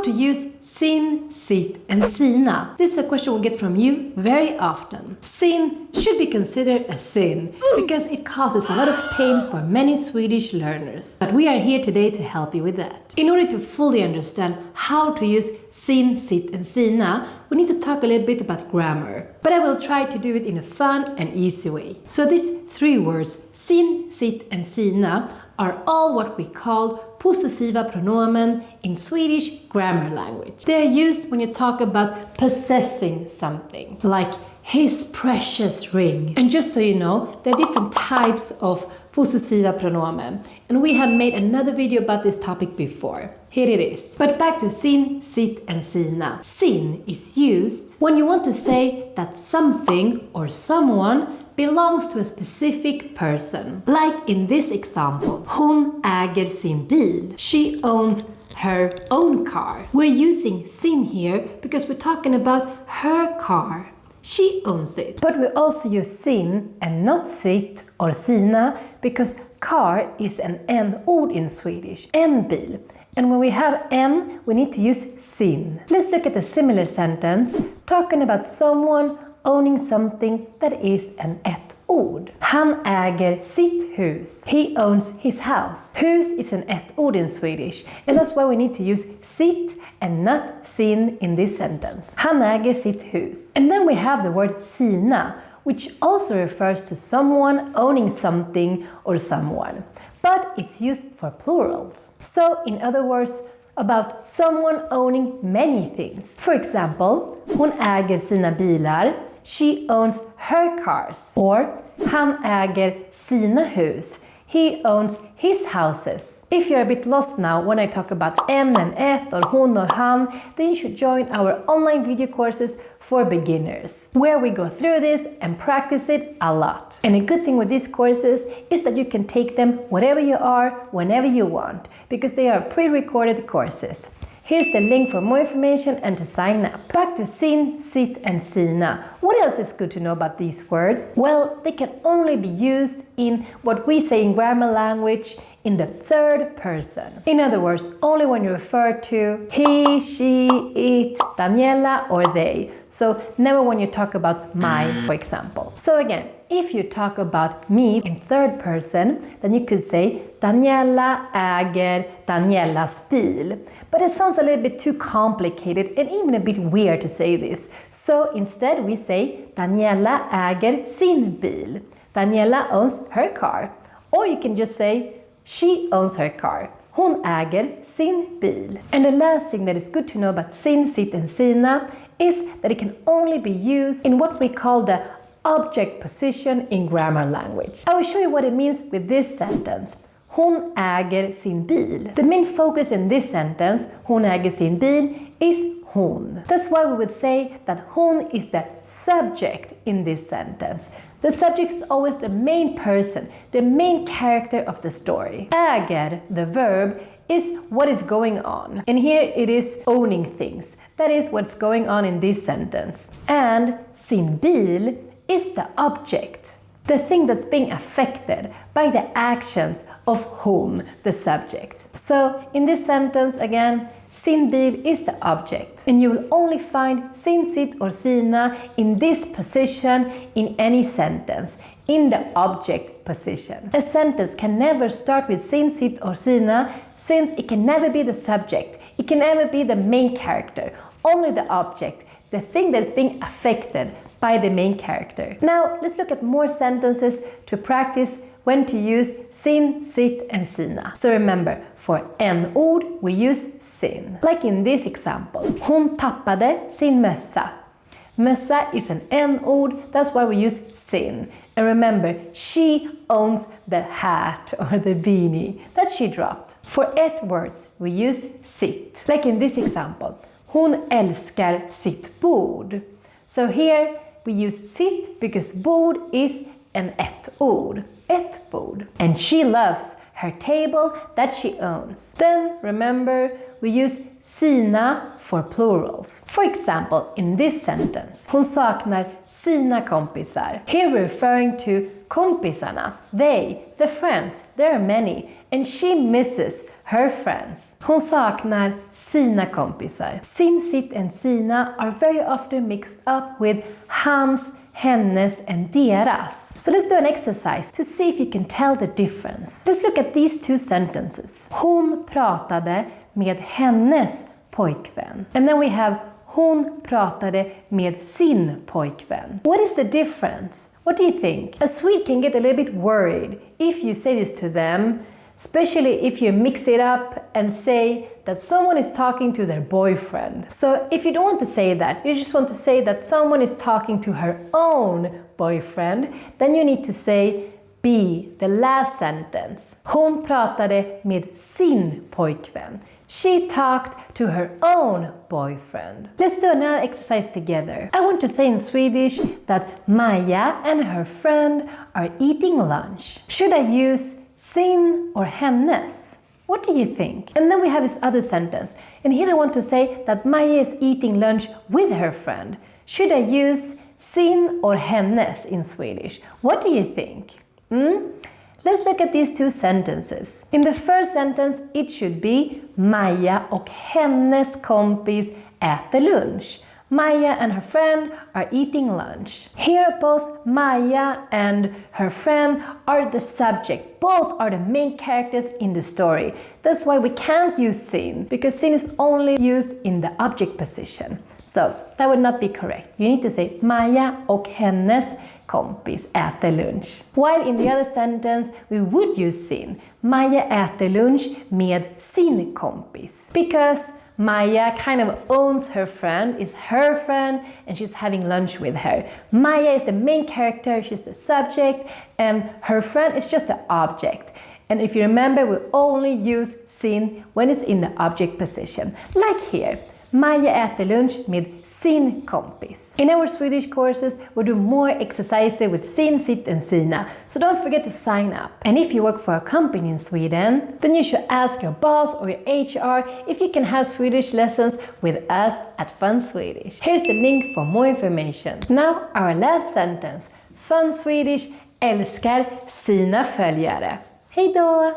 to use sin, sit and sina. This is a question we get from you very often. Sin should be considered a sin because it causes a lot of pain for many Swedish learners. But we are here today to help you with that. In order to fully understand how to use sin, sit and sina, we need to talk a little bit about grammar. But I will try to do it in a fun and easy way. So these three words, sin, sit and sina, are all what we call possessiva pronomen in Swedish grammar language. They are used when you talk about possessing something, like his precious ring. And just so you know, there are different types of possessiva pronomen, and we have made another video about this topic before. Here it is. But back to sin, sit and sina. Sin is used when you want to say that something or someone belongs to a specific person. Like in this example, hon äger sin bil. She owns her own car. We're using sin here because we're talking about her car. She owns it. But we also use sin and not sit or sina because car is an n-ord in Swedish, en bil. And when we have en, we need to use sin. Let's look at a similar sentence talking about someone owning something that is an ett-ord. Han äger sitt hus. He owns his house. Hus is an ett-ord in Swedish, and that's why we need to use sitt and not sin in this sentence. Han äger sitt hus. And then we have the word sina, which also refers to someone owning something or someone, but it's used for plurals. So, in other words, about someone owning many things. For example, hon äger sina bilar. She owns her cars. Or, han äger sina hus. He owns his houses. If you're a bit lost now when I talk about en and ett or hon or han, then you should join our online video courses for beginners, where we go through this and practice it a lot. And a good thing with these courses is that you can take them whatever you are, whenever you want, because they are pre-recorded courses. Here's the link for more information and to sign up. Back to sin, sit and sina. What else is good to know about these words? Well, they can only be used in what we say in grammar language in the third person. In other words, only when you refer to he, she, it, Daniela or they. So never when you talk about my, for example. So again, if you talk about me in third person, then you could say Daniela äger Danielas bil. But it sounds a little bit too complicated and even a bit weird to say this. So instead we say Daniela äger sin bil. Daniela owns her car. Or you can just say she owns her car. Hon äger sin bil. And the last thing that is good to know about sin, sit and sina is that it can only be used in what we call the object position in grammar language. I will show you what it means with this sentence. Hon äger sin bil. The main focus in this sentence, hon äger sin bil, is hon. That's why we would say that hon is the subject in this sentence. The subject is always the main person, the main character of the story. Äger, the verb, is what is going on. And here it is owning things. That is what's going on in this sentence. And sin bil is the object, the thing that's being affected by the actions of whom, the subject. So in this sentence again, sin bil is the object, and you will only find sin, sit or sina in this position in any sentence, in the object position. A sentence can never start with sin, sit or sina, since it can never be the subject, it can never be the main character, only the object, the thing that's being affected by the main character. Now, let's look at more sentences to practice when to use sin, sit and sina. So remember, for n-ord we use sin. Like in this example, hon tappade sin mössa. Mössa is an n-ord, that's why we use sin. And remember, she owns the hat or the beanie that she dropped. For ett-words we use sit. Like in this example, hon älskar sitt bord. So here we use sit because bord is an ett-ord. Ett-bord. And she loves her table that she owns. Then remember, we use sina for plurals. For example, in this sentence, hon saknar sina kompisar. Here we're referring to kompisarna, they, the friends, there are many, and she misses her friends. Hon saknar sina kompisar. Sin, sitt and sina are very often mixed up with hans, hennes and deras. So let's do an exercise to see if you can tell the difference. Let's look at these two sentences. Hon pratade med hennes pojkvän. And then we have hon pratade med sin pojkvän. What is the difference? What do you think? A Swede can get a little bit worried if you say this to them, especially if you mix it up and say that someone is talking to their boyfriend. So if you don't want to say that, you just want to say that someone is talking to her own boyfriend, then you need to say be, the last sentence. Hon pratade med sin pojkvän. She talked to her own boyfriend. Let's do another exercise together. I want to say in Swedish that Maja and her friend are eating lunch. Should I use sin or hennes? What do you think? And then we have this other sentence. And here I want to say that Maja is eating lunch with her friend. Should I use sin or hennes in Swedish? What do you think? Let's look at these two sentences. In the first sentence, it should be Maja och hennes kompis äter lunch. Maja and her friend are eating lunch. Here, both Maja and her friend are the subject. Both are the main characters in the story. That's why we can't use sin, because sin is only used in the object position. So that would not be correct. You need to say Maja och hennes kompis äter lunch. While in the other sentence, we would use sin. Maja äter lunch med sin kompis. Because Maja kind of owns her friend, is her friend, and she's having lunch with her. Maja is the main character, she's the subject, and her friend is just the object. And if you remember, we only use sin when it's in the object position. Like here. Maja äter lunch med sin kompis. In our Swedish courses, we do more exercises with sin, sitt and sina, so don't forget to sign up. And if you work for a company in Sweden, then you should ask your boss or your HR if you can have Swedish lessons with us at Fun Swedish. Here's the link for more information. Now, our last sentence. Fun Swedish älskar sina följare. Hej då!